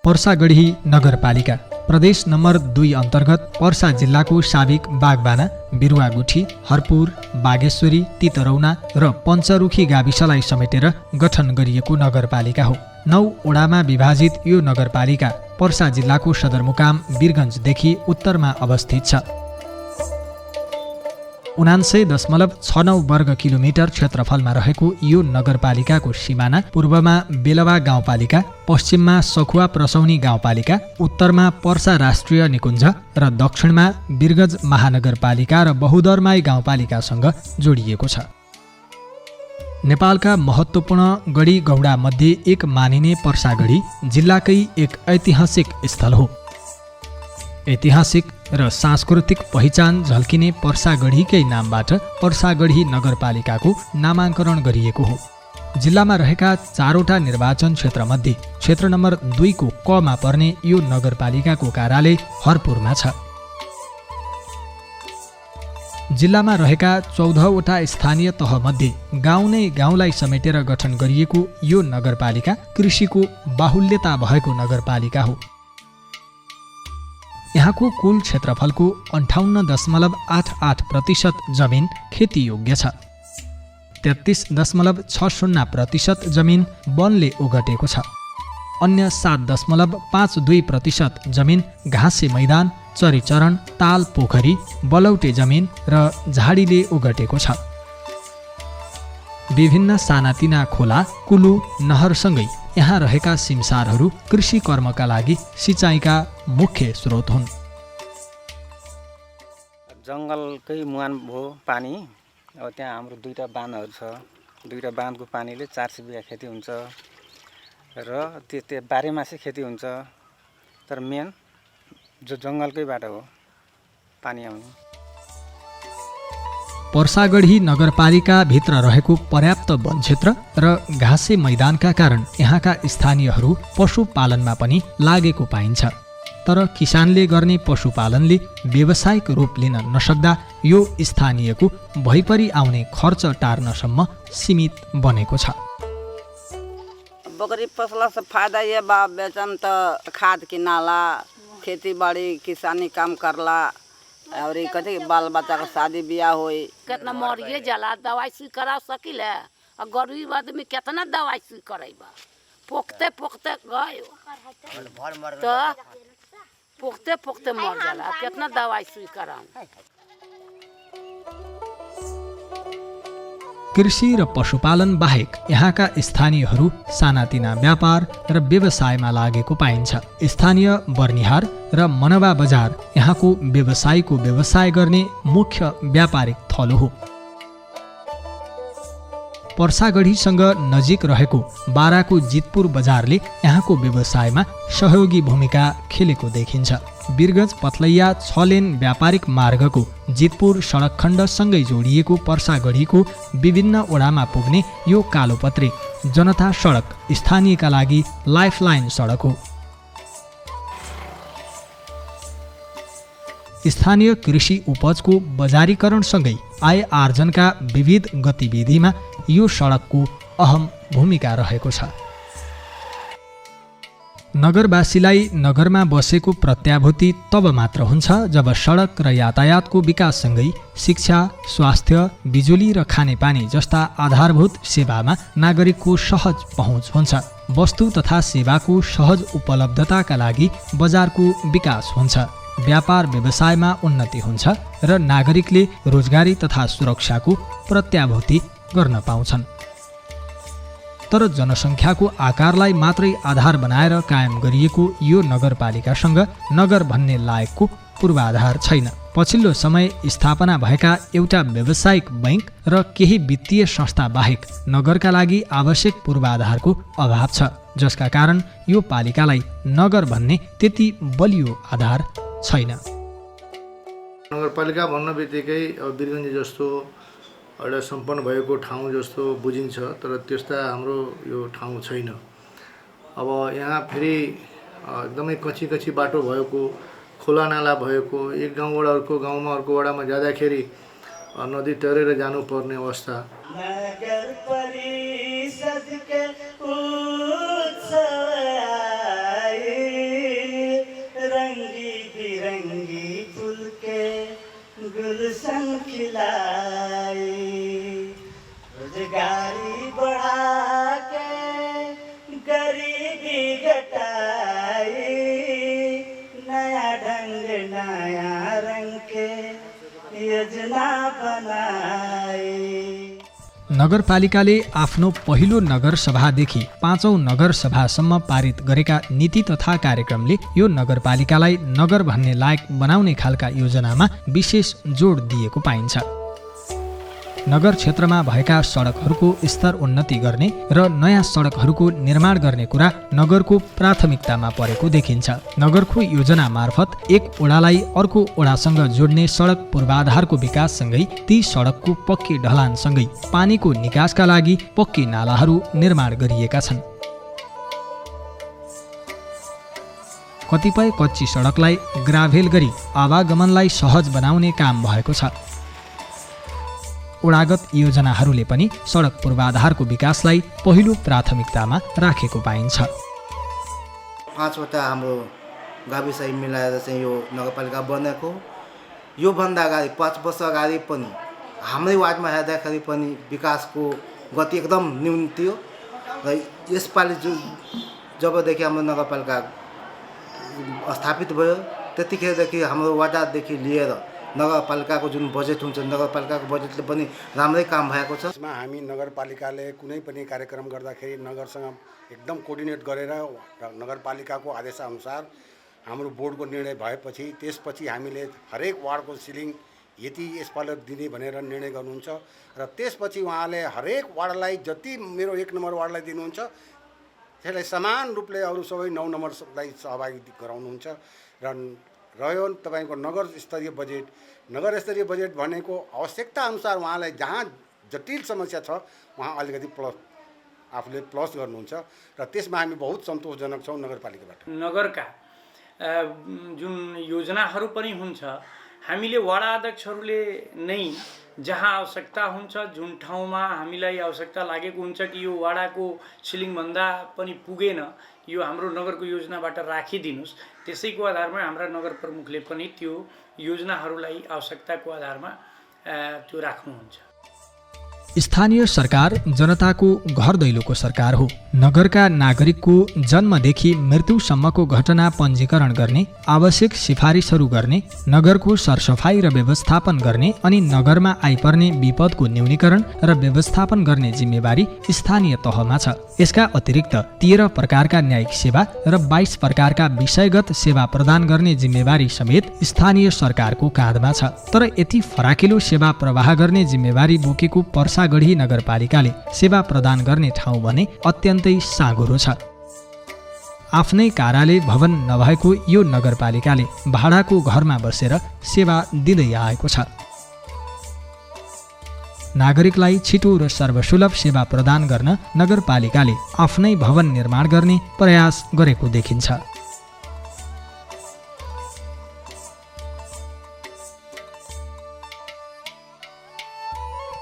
पर्सागढी नगरपालिका प्रदेश नम्बर 2 अन्तर्गत पर्सा जिल्लाको साबिक बागबाना, बिरुवागुठी, हरपुर, बागेश्वरी, तितरौना र पञ्चरुखी गाविसलाई समेटेर गठन गरिएको नगरपालिका हो। 9 वडामा विभाजित यो नगरपालिका पर्सा जिल्लाको सदरमुकाम वीरगञ्जदेखि उत्तरमा अवस्थित छ। 79.69 वर्ग किलोमिटर क्षेत्रफलमा रहेको यो नगरपालिकाको सिमाना पूर्वमा बेलवा गाउँपालिका, पश्चिममा सखुवा प्रसौनी गाउँपालिका, उत्तरमा पर्सा राष्ट्रिय निकुञ्ज र दक्षिणमा वीरगञ्ज महानगरपालिका र बहुदरमाई गाउँपालिकासँग जोडिएको छ। नेपालका महत्त्वपूर्ण गढी गौडा मध्ये एक मानिने पर्सागढी जिल्लाकै एक ऐतिहासिक स्थल हो। ऐतिहासिक र सांस्कृतिक पहिचान झल्किने पर्सागढीकै नामबाट पर्सागढी नगरपालिकाको नामाङ्करण गरिएको हो। जिल्लामा रहेका 4वटा निर्वाचन क्षेत्रमध्ये क्षेत्र नम्बर 2 को क मा पर्ने यो नगरपालिकाको कार्यालय हरपुरमा छ। जिल्लामा रहेका 14वटा स्थानीय तहमध्ये गाउँ नै गाउँलाई समेटेर गठन गरिएको यो नगरपालिका कृषिको बाहुल्यता भएको नगरपालिका हो। यहाँको कुल क्षेत्रफलको 58.88% जमिन खेतीयोग्य छ। 33.60% जमिन वनले ओगटेको छ। अन्य 7.52% जमिन घाँसे मैदान, चरीचरण, ताल पोखरी, बलौटे जमिन र झाडीले ओगटेको छ। विभिन्न सानातिना खोला, कुलु, नहरसँगै यहाँ रहेका सिमसारहरू कृषि कर्मका लागि सिँचाइका मुख्य स्रोत हुन्। जङ्गलकै मुहान भयो पानी। अब त्यहाँ हाम्रो 2टा बाँधहरू छ। 2टा बाँधको पानीले 400 बिघा खेती हुन्छ र त्यो बाह्रैमासे खेती हुन्छ। तर मेन जो जङ्गलकै बाटो हो पानी आउने। पर्सागढी नगरपालिका भित्र रहेको पर्याप्त वन क्षेत्र र घाँसे मैदानका कारण यहाँका स्थानीयहरू पशुपालनमा पनि लागेको पाइन्छ। तर किसानले गर्ने पशुपालनले व्यावसायिक रूप लिन नसक्दा यो स्थानीयको भइपरि आउने खर्च टार्नसम्म सीमित बनेको छ। बकरी पसला से फायदा ये बा बेचम त खाद किनाला, खेती बाड़ी किसानी काम करला और कथी बाल बच्चा का शादी ब्याह होई। कितना मरिए जाला, दवाई सुई करा सकिले। और गरीब आदमी कितना दवाई सुई करेबा। पोखते पोखते गयो तो पोखते पोखते मर जाला। कितना दवाई सुई कराऊं। कृषि र पशुपालन बाहेक यहाँका स्थानीयहरू सानातिना व्यापार र व्यवसायमा लागेको पाइन्छ। स्थानीय बर्निहार र मनवा बजार यहाँको व्यवसायको व्यवसाय गर्ने मुख्य व्यापारिक थलो हो। पर्सागढीसँग नजिक रहेको बाराको जितपुर बजारले यहाँको व्यवसायमा सहयोगी भूमिका खेलेको देखिन्छ। वीरगञ्ज पथलैया 6 लेन व्यापारिक मार्गको जितपुर सडक खण्डसँगै जोडिएको पर्सागढीको विभिन्न वडामा पुग्ने यो कालोपत्रे जनता सडक स्थानीयका लागि लाइफलाइन सडक हो। स्थानीय कृषि उपजको बजारीकरणसँगै आय आर्जनका विविध गतिविधिमा यो सडकको अहम भूमिका रहेको छ। नगरवासीलाई नगरमा बसेको प्रत्याभूति तब मात्र हुन्छ जब सडक र यातायातको विकाससँगै शिक्षा, स्वास्थ्य, बिजुली र खानेपानी जस्ता आधारभूत सेवामा नागरिकको सहज पहुँच हुन्छ। वस्तु तथा सेवाको सहज उपलब्धताका लागि बजारको विकास हुन्छ। व्यापार व्यवसायमा उन्नति हुन्छ र नागरिकले रोजगारी तथा सुरक्षाको प्रत्याभूति गर्न पाउँछन्। तर जनसङ्ख्याको आकारलाई मात्रै आधार बनाएर कायम गरिएको यो नगरपालिकासँग नगर भन्ने लायकको पूर्वाधार छैन। पछिल्लो समय स्थापना भएका एउटा व्यावसायिक बैंक र केही वित्तीय संस्था बाहेक नगरका लागि आवश्यक पूर्वाधारको अभाव छ, जसका कारण यो पालिकालाई नगर भन्ने त्यति बलियो आधार छैन। नगरपालिका भन्न बित्तिकै वीरगञ्ज जस्तो एउटा सम्पन्न भएको ठाउँ जस्तो बुझिन्छ, तर त्यस्ता हाम्रो यो ठाउँ छैन। अब यहाँ फेरि एकदमै कच्ची कच्ची बाटो भएको, खोला नाला भएको, एक गाउँबाट अर्को गाउँमा अर्को वडामा जाँदाखेरि नदी तरेर जानुपर्ने अवस्था। बिरंगी फूल के गुलशन खिलाए, रोजगारी बढ़ा के गरीबी घटाई, नया ढंग नया रंग के योजना बनाए। नगरपालिकाले आफ्नो पहिलो नगरसभादेखि 5औं नगरसभासम्म पारित गरेका नीति तथा कार्यक्रमले यो नगरपालिकालाई नगर भन्ने लायक बनाउने खालका योजनामा विशेष जोड दिएको पाइन्छ। नगर क्षेत्रमा भएका सडकहरूको स्तर उन्नति गर्ने र नयाँ सडकहरूको निर्माण गर्ने कुरा नगरको प्राथमिकतामा परेको देखिन्छ। नगरको योजना मार्फत एक ओडालाई अर्को ओडासँग जोड्ने सडक पूर्वाधारको विकाससँगै ती सडकको पक्की ढलानसँगै पानीको निकासका लागि पक्की नालाहरू निर्माण गरिएका छन्। कतिपय कच्ची सडकलाई ग्राभेल गरी आवागमनलाई सहज बनाउने काम भएको छ। ओडागत योजनाहरूले पनि सडक पूर्वाधारको विकासलाई पहिलो प्राथमिकतामा राखेको पाइन्छ। 5वटा हाम्रो गाविस मिलाएर चाहिँ यो नगरपालिका बनेको। योभन्दा अगाडि 5 वर्ष अगाडि पनि हाम्रै वार्डमा हेर्दाखेरि पनि विकासको गति एकदम न्यून थियो र यसपालि जबदेखि हाम्रो नगरपालिका स्थापित भयो त्यतिखेरदेखि हाम्रो वार्डदेखि लिएर नगरपालिकाको जुन बजेट हुन्छ नगरपालिकाको बजेटले पनि राम्रै काम भएको छ। यसमा हामी नगरपालिकाले कुनै पनि कार्यक्रम गर्दाखेरि नगरसँग एकदम कोर्डिनेट गरेर नगरपालिकाको आदेशअनुसार हाम्रो बोर्डको निर्णय भएपछि त्यसपछि हामीले हरेक वार्डको सिलिङ यति यसपालि दिने भनेर निर्णय गर्नुहुन्छ र त्यसपछि उहाँले हरेक वार्डलाई जति मेरो 1 नम्बर वार्डलाई दिनुहुन्छ त्यसलाई समान रूपले अरू सबै 9 नम्बरलाई सहभागी गराउनुहुन्छ र रह्यो तपाईको नगर स्तरीय बजेट भनेको आवश्यकता अनुसार उहाँलाई जहाँ जटिल समस्या छ उहाँ अलिकति आफूले प्लस गर्नुहुन्छ र त्यसमा हामी बहुत सन्तोषजनक छौँ नगरपालिकाबाट। नगरका जुन योजनाहरू पनि हुन्छ हामीले वडा अध्यक्षहरूले नै जहाँ आवश्यकता हुन्छ जुन ठाउँमा हामीलाई आवश्यकता लागेको हुन्छ कि यो वडाको सिलिङभन्दा पनि पुगेन यो हाम्रो नगरको योजनाबाट राखिदिनुस् त्यसैको आधारमा हाम्रा नगर प्रमुखले पनि त्यो योजनाहरूलाई आवश्यकताको आधारमा त्यो राख्नुहुन्छ। स्थानीय सरकार जनताको घर दैलोको सरकार हो। नगरका नागरिकको जन्मदेखि मृत्युसम्मको घटना पञ्जीकरण गर्ने, आवश्यक सिफारिसहरू गर्ने, नगरको सरसफाई र व्यवस्थापन गर्ने अनि नगरमा आइपर्ने विपदको न्यूनीकरण र व्यवस्थापन गर्ने जिम्मेवारी स्थानीय तहमा छ। यसका अतिरिक्त 13 प्रकारका न्यायिक सेवा र 22 प्रकारका विषयगत सेवा प्रदान गर्ने जिम्मेवारी समेत स्थानीय सरकारको काँधमा छ। तर यति फराकिलो सेवा प्रवाह गर्ने जिम्मेवारी बोकेको पर्सागढी नगरपालिकाले सेवा प्रदान गर्ने ठाउँ भने अत्यन्तै साँघुरो छ। आफ्नै कार्यालय भवन नभएको यो नगरपालिकाले भाडाको घरमा बसेर सेवा दिँदै आएको छ। नागरिकलाई छिटो र सर्वसुलभ सेवा प्रदान गर्न नगरपालिकाले आफ्नै भवन निर्माण गर्ने प्रयास गरेको देखिन्छ।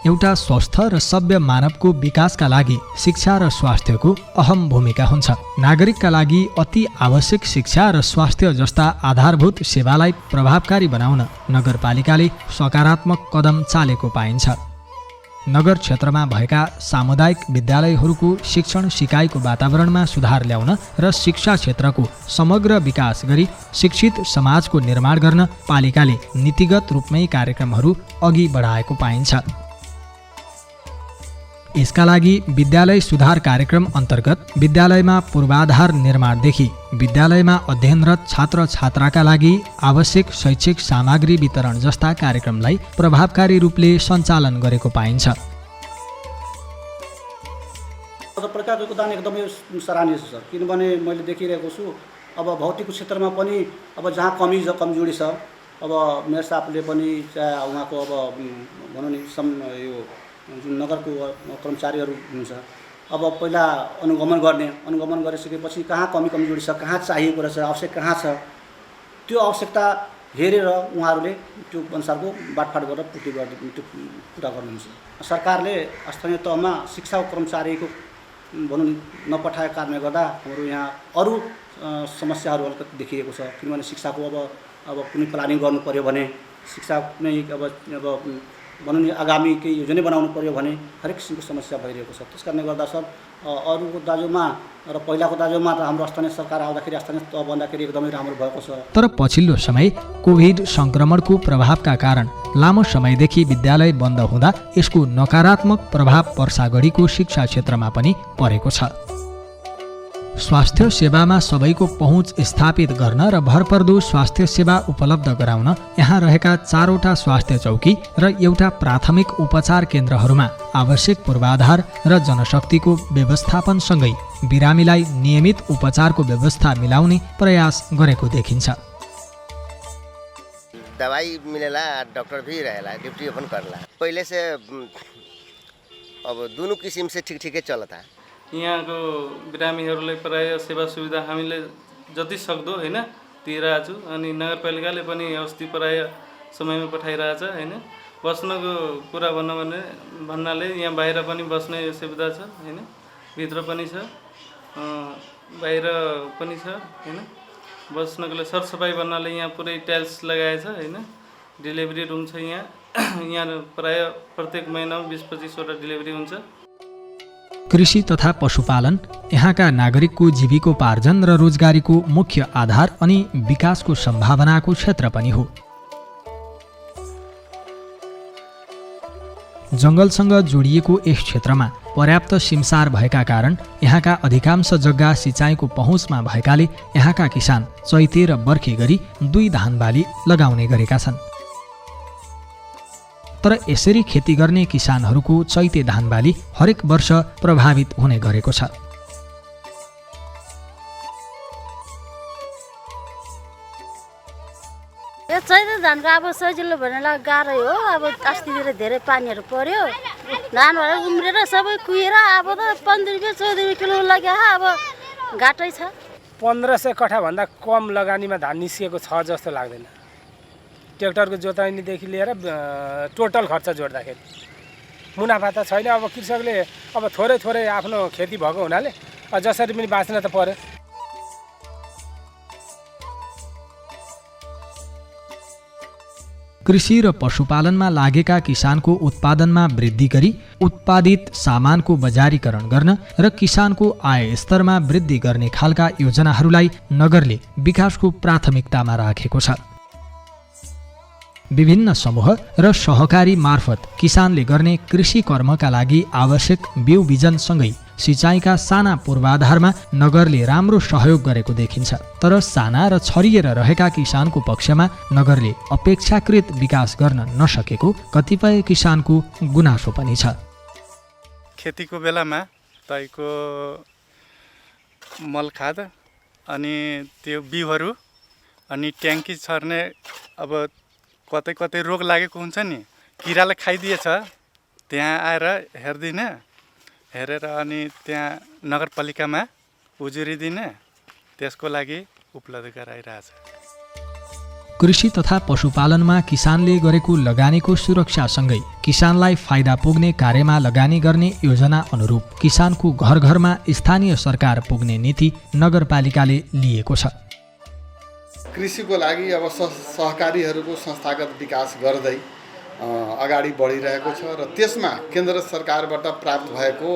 एउटा स्वस्थ र सभ्य मानवको विकासका लागि शिक्षा र स्वास्थ्यको अहम भूमिका हुन्छ। नागरिकका लागि अति आवश्यक शिक्षा र स्वास्थ्य जस्ता आधारभूत सेवालाई प्रभावकारी बनाउन नगरपालिकाले सकारात्मक कदम चालेको पाइन्छ। नगर क्षेत्रमा भएका सामुदायिक विद्यालयहरूको शिक्षण सिकाइको वातावरणमा सुधार ल्याउन र शिक्षा क्षेत्रको समग्र विकास गरी शिक्षित समाजको निर्माण गर्न पालिकाले नीतिगत रूपमै कार्यक्रमहरू अघि बढाएको पाइन्छ। यसका लागि विद्यालय सुधार कार्यक्रम अन्तर्गत विद्यालयमा पूर्वाधार निर्माणदेखि विद्यालयमा अध्ययनरत छात्र छात्राका लागि आवश्यक शैक्षिक सामग्री वितरण जस्ता कार्यक्रमलाई प्रभावकारी रूपले सञ्चालन गरेको पाइन्छ। प्रकारको योगदान एकदमै सराहनीय छ सर, किनभने मैले देखिरहेको छु अब भौतिक क्षेत्रमा पनि अब जहाँ कमजोरी छ अब मेयर साहबले पनि चाहे उहाँको अब भनौँ नि यो जुन नगरको कर्मचारीहरू हुनुहुन्छ अब पहिला अनुगमन गरिसकेपछि कहाँ कमजोरी छ, कहाँ चाहिएको रहेछ, आवश्यक कहाँ छ, त्यो आवश्यकता हेरेर उहाँहरूले त्यो अनुसारको बाटफाट गरेर पूर्ति पुरा गर्नुहुन्छ। सरकारले स्थानीय तहमा शिक्षा कर्मचारीको भनौँ नपठाएको कारणले गर्दा हाम्रो यहाँ अरू समस्याहरू अलिकति देखिएको छ। किनभने शिक्षाको अब कुनै प्लानिङ गर्नु पर्यो भने, शिक्षा कुनै अब भनौँ नि आगामी केही योजना बनाउनु पर्यो भने हरेक किसिमको समस्या भइरहेको छ। त्यस कारणले गर्दा सर अरूको दाजुमा र पहिलाको दाजुमा त हाम्रो स्थानीय सरकार आउँदाखेरि स्थानीय तह भन्दाखेरि एकदमै राम्रो भएको छ। तर पछिल्लो समय कोभिड सङ्क्रमणको प्रभावका कारण लामो समयदेखि विद्यालय बन्द हुँदा यसको नकारात्मक प्रभाव पर्सागढीको शिक्षा क्षेत्रमा पनि परेको छ। स्वास्थ्य सेवामा सबैको पहुँच स्थापित गर्न र भरपर्दो स्वास्थ्य सेवा उपलब्ध गराउन यहाँ रहेका 4वटा स्वास्थ्य चौकी र एउटा प्राथमिक उपचार केन्द्रहरूमा आवश्यक पूर्वाधार र जनशक्तिको व्यवस्थापनसँगै बिरामीलाई नियमित उपचारको व्यवस्था मिलाउने प्रयास गरेको देखिन्छ। दवाई मिलेला, डॉक्टर भी रहेला, ड्यूटी अपन करला। पहले से अब दोनों किसिम से ठीक चलता। यहाँको बिरामीहरूलाई प्राय सेवा सुविधा हामीले जति सक्दो हैन दिइरहेको छु। अनि नगरपालिकाले पनि अस्ति प्राय समयमा पठाइरहेछ हैन। बस्नको कुरा भन्नाले यहाँ बाहिर पनि बस्ने सुविधा छ हैन, भित्र पनि छ, बाहिर पनि छ हैन। बस्नको लागि सरसफाइ भन्नाले यहाँ पुरै टाइल्स लगाएछ हैन। डेलिभरी रुम छ यहाँ प्राय प्रत्येक महिनामा 20-25 वटा डेलिभरी हुन्छ। कृषि तथा पशुपालन यहाँका नागरिकको जीविकोपार्जन र रोजगारीको मुख्य आधार अनि विकासको सम्भावनाको क्षेत्र पनि हो। जङ्गलसँग जोडिएको यस क्षेत्रमा पर्याप्त सिमसार भएका कारण यहाँका अधिकांश जग्गा सिँचाइको पहुँचमा भएकाले यहाँका किसान चैते र बर्खे गरी 2 धान बाली लगाउने गरेका छन्। तर यसरी खेती गर्ने किसानहरूको चैते धान बाली हरेक वर्ष प्रभावित हुने गरेको छ। यो चैते धानको अब सजिलो भन्नलाई गाह्रै हो। अब अस्तितिर धेरै पानीहरू पर्यो, धानहरू उम्रेर सबै कुहिएर अब त 15 रुपियाँ 14 रुपियाँ किलो लाग्यो। अब घाटै छ। 1500 कट्ठाभन्दा कम लगानीमा धान निस्किएको छ जस्तो लाग्दैन। ट्र्याक्टरको जोताइनीदेखि लिएर टोटल खर्च जोड्दाखेरि मुनाफा त छैन। अब कृषकले अब थोरै आफ्नो खेती भएको हुनाले जसरी पनि बाँच्न त पर्यो। कृषि र पशुपालनमा लागेका किसानको उत्पादनमा वृद्धि गरी उत्पादित सामानको बजारीकरण गर्न र किसानको आय स्तरमा वृद्धि गर्ने खालका योजनाहरूलाई नगरले विकासको प्राथमिकतामा राखेको छ। विभिन्न समूह र सहकारी मार्फत किसानले गर्ने कृषि कर्मका लागि आवश्यक बिउ बिजनसँगै सिँचाइका साना पूर्वाधारमा नगरले राम्रो सहयोग गरेको देखिन्छ। तर साना र छरिएर रहेका किसानको पक्षमा नगरले अपेक्षाकृत विकास गर्न नसकेको कतिपय किसानको गुनासो पनि छ। खेतीको बेलामा तपाईँको मलखाद अनि त्यो बिउहरू अनि ट्याङ्की छर्ने अब कतै रोग लागेको हुन्छ नि, किराले खाइदिएछ, त्यहाँ आएर हेरेर अनि त्यहाँ नगरपालिकामा उजुरिदिने, त्यसको लागि उपलब्ध गराइरहेछ। कृषि तथा पशुपालनमा किसानले गरेको लगानीको सुरक्षासँगै किसानलाई फाइदा पुग्ने कार्यमा लगानी गर्ने योजना अनुरूप किसानको घर घरमा स्थानीय सरकार पुग्ने नीति नगरपालिकाले लिएको छ। कृषिको लागि अब सहकारीहरूको संस्थागत विकास गर्दै अगाडि बढिरहेको छ र त्यसमा केन्द्र सरकारबाट प्राप्त भएको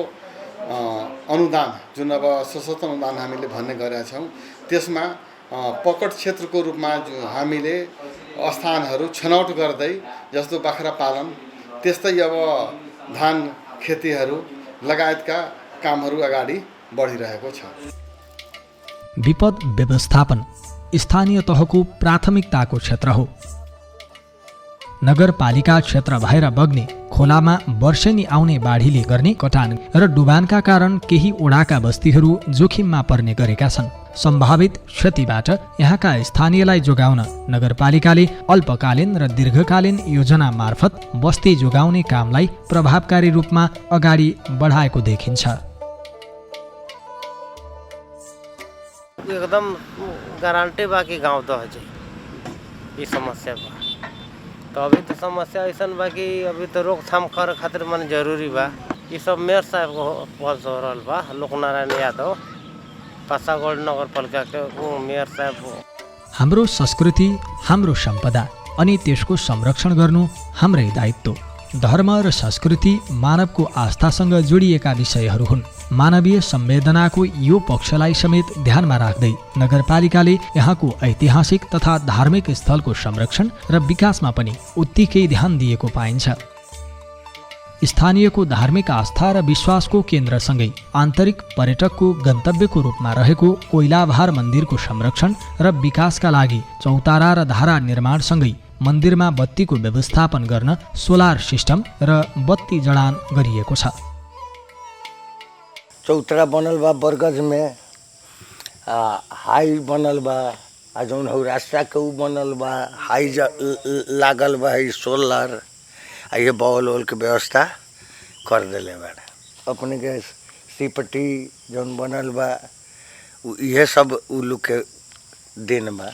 अनुदान जुन अब सशक्त अनुदान हामीले भन्ने गरेका छौँ, त्यसमा पकड क्षेत्रको रूपमा हामीले स्थानहरू छनौट गर्दै जस्तो बाख्रा पालन, त्यस्तै अब धान खेतीहरू लगायतका कामहरू अगाडि बढिरहेको छ। विपद व्यवस्थापन स्थानीय तहको प्राथमिकताको क्षेत्र हो। नगरपालिका क्षेत्र भएर बग्ने खोलामा वर्षेनी आउने बाढीले गर्ने कटान र डुबानका कारण केही ओडाका बस्तीहरू जोखिममा पर्ने गरेका छन्। सम्भावित क्षतिबाट यहाँका स्थानीयलाई जोगाउन नगरपालिकाले अल्पकालीन र दीर्घकालीन योजना मार्फत बस्ती जोगाउने कामलाई प्रभावकारी रूपमा अगाडि बढाएको देखिन्छ। एकदम गारंटी बाकी गाँव दह जाए ये समस्या बा। तो अभी तो समस्या ऐसा बा कि अभी तो रोकथाम करे खातिर मन जरूरी बा। ये सब मेयर साहब को पहुँच हो रहा बा, लोकनारायण यादव पासागढ नगरपालिकाको मेयर साहब हो। हाम्रो संस्कृति हाम्रो सम्पदा अनि त्यसको संरक्षण गर्नु हाम्रै दायित्व। धर्म र संस्कृति मानवको आस्थासँग जोडिएका विषयहरू हुन्। मानवीय संवेदनाको यो पक्षलाई समेत ध्यानमा राख्दै नगरपालिकाले यहाँको ऐतिहासिक तथा धार्मिक स्थलको संरक्षण र विकासमा पनि उत्तिकै ध्यान दिएको पाइन्छ। स्थानीयको धार्मिक आस्था र विश्वासको केन्द्रसँगै आन्तरिक पर्यटकको गन्तव्यको रूपमा रहेको कोइलाभार मन्दिरको संरक्षण र विकासका लागि चौतारा र धारा निर्माणसँगै मन्दिरमा बत्तीको व्यवस्थापन गर्न सोलर सिस्टम र बत्ती जडान गरिएको छ। चौतारा बनल बा बरगज में, हाई बनल बा, जौन हो रास्ता के ऊ बनल बा, हाई लागल बा, सोलर ये बॉल वॉल के व्यवस्था कर दिले बाड़ा। अपने के सीपट्टी जौन बनल बा ये सब उ लोग के देन बा।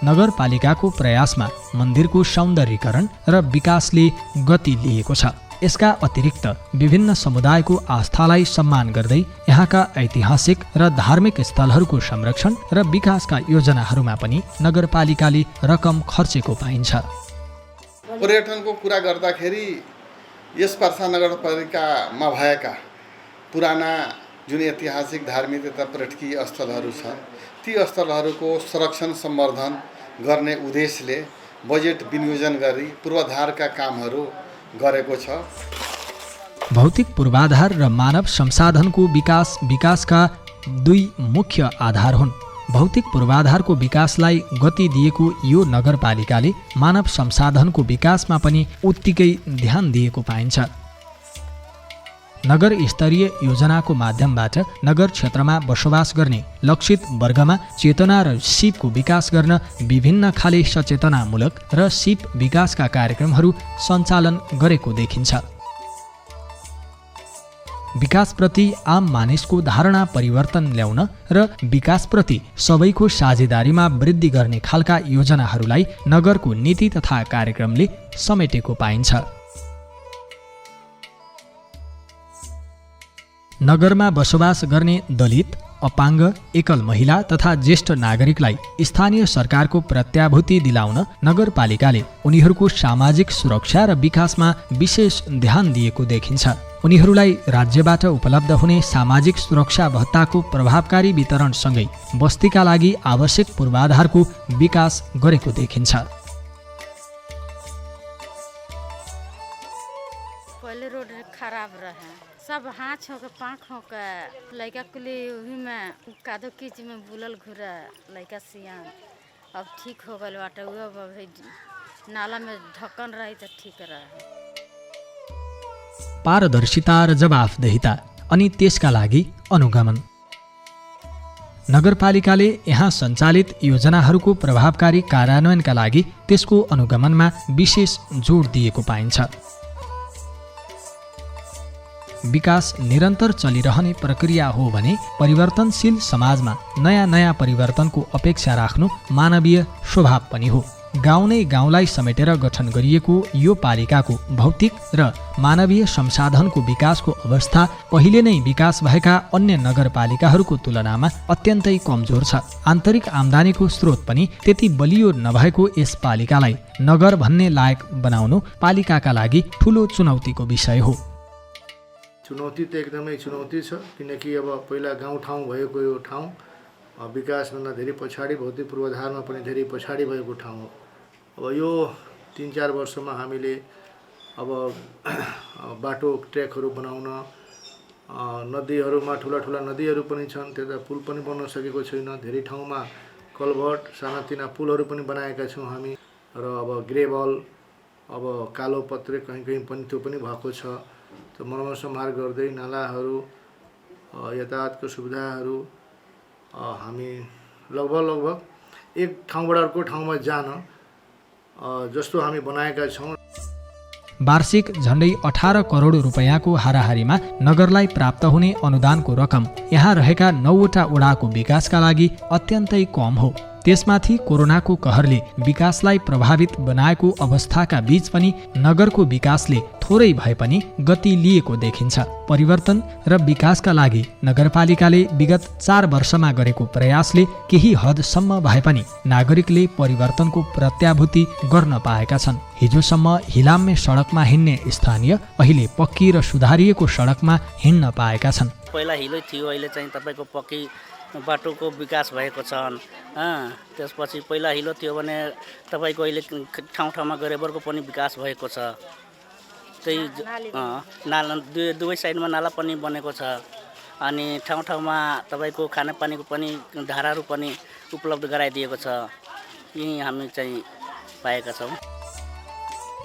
नगरपालिकाको प्रयासमा मन्दिरको सौन्दर्यीकरण र विकासले गति लिएको छ। यसका अतिरिक्त विभिन्न समुदायको आस्थालाई सम्मान गर्दै यहाँका ऐतिहासिक र धार्मिक स्थलहरूको संरक्षण र विकासका योजनाहरूमा पनि नगरपालिकाले रकम खर्चेको पाइन्छ। पर्यटनको कुरा गर्दाखेरि यस पर्सा नगरपालिकामा भएका पुराना जुन ऐतिहासिक धार्मिक तथा पर्यटकीय स्थलहरू छन् ती स्थलहरूको संरक्षण सम्वर्धन गर्ने उद्देश्यले बजेट विनियोजन गरी पूर्वाधारका कामहरू गरेको छ। भौतिक पूर्वाधार र मानव संसाधनको विकासका दुई मुख्य आधार हुन्। भौतिक पूर्वाधारको विकासलाई गति दिएको यो नगरपालिकाले मानव संसाधनको विकासमा पनि उत्तिकै ध्यान दिएको पाइन्छ। नगर स्तरीय योजनाको माध्यमबाट नगर क्षेत्रमा बसोबास गर्ने लक्षित वर्गमा चेतना र सिपको विकास गर्न विभिन्न खाले सचेतनामूलक र सिप विकासका कार्यक्रमहरू सञ्चालन गरेको देखिन्छ। विकासप्रति आम मानिसको धारणा परिवर्तन ल्याउन र विकासप्रति सबैको साझेदारीमा वृद्धि गर्ने खालका योजनाहरूलाई नगरको नीति तथा कार्यक्रमले समेटेको पाइन्छ। नगरमा बसोबास गर्ने दलित, अपाङ्ग, एकल महिला तथा ज्येष्ठ नागरिकलाई स्थानीय सरकारको प्रत्याभूति दिलाउन नगरपालिकाले उनीहरूको सामाजिक सुरक्षा र विकासमा विशेष ध्यान दिएको देखिन्छ। उनीहरूलाई राज्यबाट उपलब्ध हुने सामाजिक सुरक्षा भत्ताको प्रभावकारी वितरणसँगै बस्तीका लागि आवश्यक पूर्वाधारको विकास गरेको देखिन्छ। पहले रोड खराब रहे, सब हाथ हो के पाँख हो के लड़का कुली वही में कादो कीच में बुलल घुरा लड़का सियान। अब ठीक हो गल बाटे, नाला में ढक्कन रही तो ठीक रहे। पारदर्शिता र जवाफदेहिता अनि त्यसका लागि अनुगमन। नगरपालिकाले यहाँ सञ्चालित योजनाहरूको प्रभावकारी कार्यान्वयनका लागि त्यसको अनुगमनमा विशेष जोड दिएको पाइन्छ। विकास निरन्तर चलिरहने प्रक्रिया हो भने परिवर्तनशील समाजमा नयाँ परिवर्तनको अपेक्षा राख्नु मानवीय स्वभाव पनि हो। गाउँ नै गाउँलाई समेटेर गठन गरिएको यो पालिकाको भौतिक र मानवीय संसाधनको विकासको अवस्था पहिले नै विकास भएका अन्य नगरपालिकाहरूको तुलनामा अत्यन्तै कमजोर छ। आन्तरिक आम्दानीको स्रोत पनि त्यति बलियो नभएको यस पालिकालाई नगर भन्ने लायक बनाउनु पालिकाका लागि ठूलो चुनौतीको विषय हो। चुनौती त एकदमै चुनौती छ, किनकि अब पहिला गाउँठाउँ भएको यो ठाउँ विकासभन्दा धेरै पछाडि, भौतिक पूर्वाधारमा पनि धेरै पछाडि भएको ठाउँ हो। अब यो 3-4 वर्षमा हामीले अब बाटो ट्र्याकहरू बनाउन, नदीहरूमा ठुला नदीहरू पनि छन्, त्यता पुल पनि बन्न सकेको छैन। धेरै ठाउँमा कलभट, सानातिना पुलहरू पनि बनाएका छौँ हामी। र अब ग्रेभल, अब कालो पत्रे कहीँ पनि त्यो पनि भएको छ। त्यो मर्मत समार गर्दै नालाहरू, यातायातको सुविधाहरू हामी लगभग एक ठाउँबाट अर्को ठाउँमा जान जस्तो हामी बनाएका छौँ। वार्षिक झण्डै 18 करोड रुपैयाँको हाराहारीमा नगरलाई प्राप्त हुने अनुदानको रकम यहाँ रहेका 9 वटा वडाको विकासका लागि अत्यन्तै कम हो। त्यसमाथि कोरोनाको कहरले विकासलाई प्रभावित बनाएको अवस्थाका बीच पनि नगरको विकासले थोरै भए पनि गति लिएको देखिन्छ। परिवर्तन र विकासका लागि नगरपालिकाले विगत 4 वर्षमा गरेको प्रयासले केही हदसम्म भए पनि नागरिकले परिवर्तनको प्रत्याभूति गर्न पाएका छन्। हिजोसम्म हिलाम्य सडकमा हिँड्ने स्थानीय अहिले पक्की र सुधारिएको सडकमा हिँड्न पाएका छन्। पहिला हिलै थियो, अहिले चाहिँ तपाईँको पक्की बाटोको विकास भएको छन्। त्यसपछि पहिला हिलो थियो भने तपाईँको अहिले ठाउँ ठाउँमा गरेबरको पनि विकास भएको छ। त्यही नाला दुवै साइडमा नाला पनि बनेको छ। अनि ठाउँ ठाउँमा तपाईँको खानेपानीको पनि धाराहरू पनि उपलब्ध गराइदिएको छ। यही हामी चाहिँ पाएका छौँ।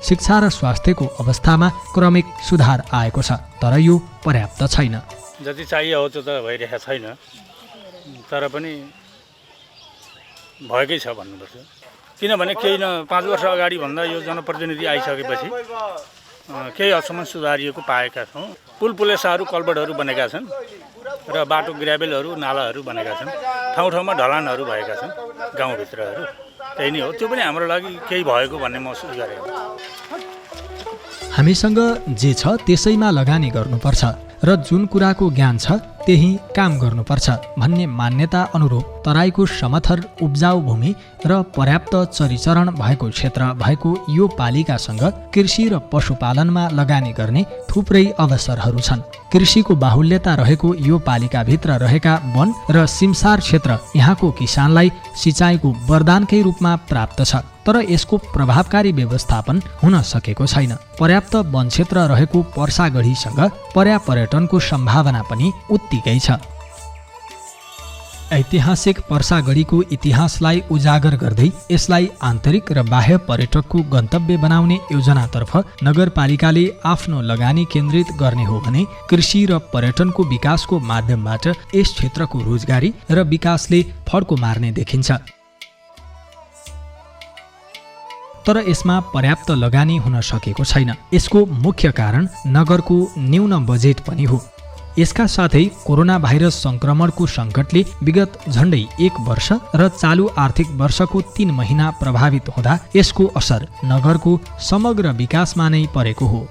शिक्षा र स्वास्थ्यको अवस्थामा क्रमिक सुधार आएको छ, तर यो पर्याप्त छैन। जति चाहियो हो त्यो त भइरहेको छैन, तर पनि भएकै छ भन्नुपर्छ। किनभने केही 5 वर्ष अगाडि भन्दा यो जनप्रतिनिधि आइसकेपछि केही हदसम्म सुधारिएको पाएका छौँ। पुलपुलेसाहरू कल्भर्टहरू बनेका छन् र बाटो ग्राभेलहरू नालाहरू बनेका छन्। ठाउँ ठाउँमा ढलानहरू भएका छन् गाउँभित्रहरू। त्यही नै हो, त्यो पनि हाम्रो लागि केही भएको भन्ने महसुस गरेको। हामीसँग जे छ त्यसैमा लगानी गर्नुपर्छ र जुन कुराको ज्ञान छ त्यही काम गर्नुपर्छ भन्ने मान्यता अनुरूप तराईको समथर उब्जाउ भूमि र पर्याप्त चरीचरण भएको क्षेत्र भएको यो पालिकासँग कृषि र पशुपालनमा लगानी गर्ने थुप्रै अवसरहरू छन्। कृषिको बाहुल्यता रहेको यो पालिकाभित्र रहेका वन र सिमसार क्षेत्र यहाँको किसानलाई सिँचाइको वरदानकै रूपमा प्राप्त छ, तर यसको प्रभावकारी व्यवस्थापन हुन सकेको छैन। पर्याप्त वन क्षेत्र रहेको पर्सागढीसँग पर्यटनको सम्भावना पनि उत्तिकै छ। ऐतिहासिक पर्सागढीको इतिहासलाई उजागर गर्दै यसलाई आन्तरिक र बाह्य पर्यटकको गन्तव्य बनाउने योजनातर्फ नगरपालिकाले आफ्नो लगानी केन्द्रित गर्ने हो भने कृषि र पर्यटनको विकासको माध्यमबाट यस क्षेत्रको रोजगारी र विकासले फड्को मार्ने देखिन्छ। तर यसमा पर्याप्त लगानी हुन सकेको छैन। यसको मुख्य कारण नगरको न्यून बजेट पनि हो। यसका साथै कोरोना भाइरस संक्रमणको सङ्कटले विगत झण्डै 1 वर्ष र चालु आर्थिक वर्षको 3 महिना प्रभावित हुँदा यसको असर नगरको समग्र विकासमा नै परेको हो।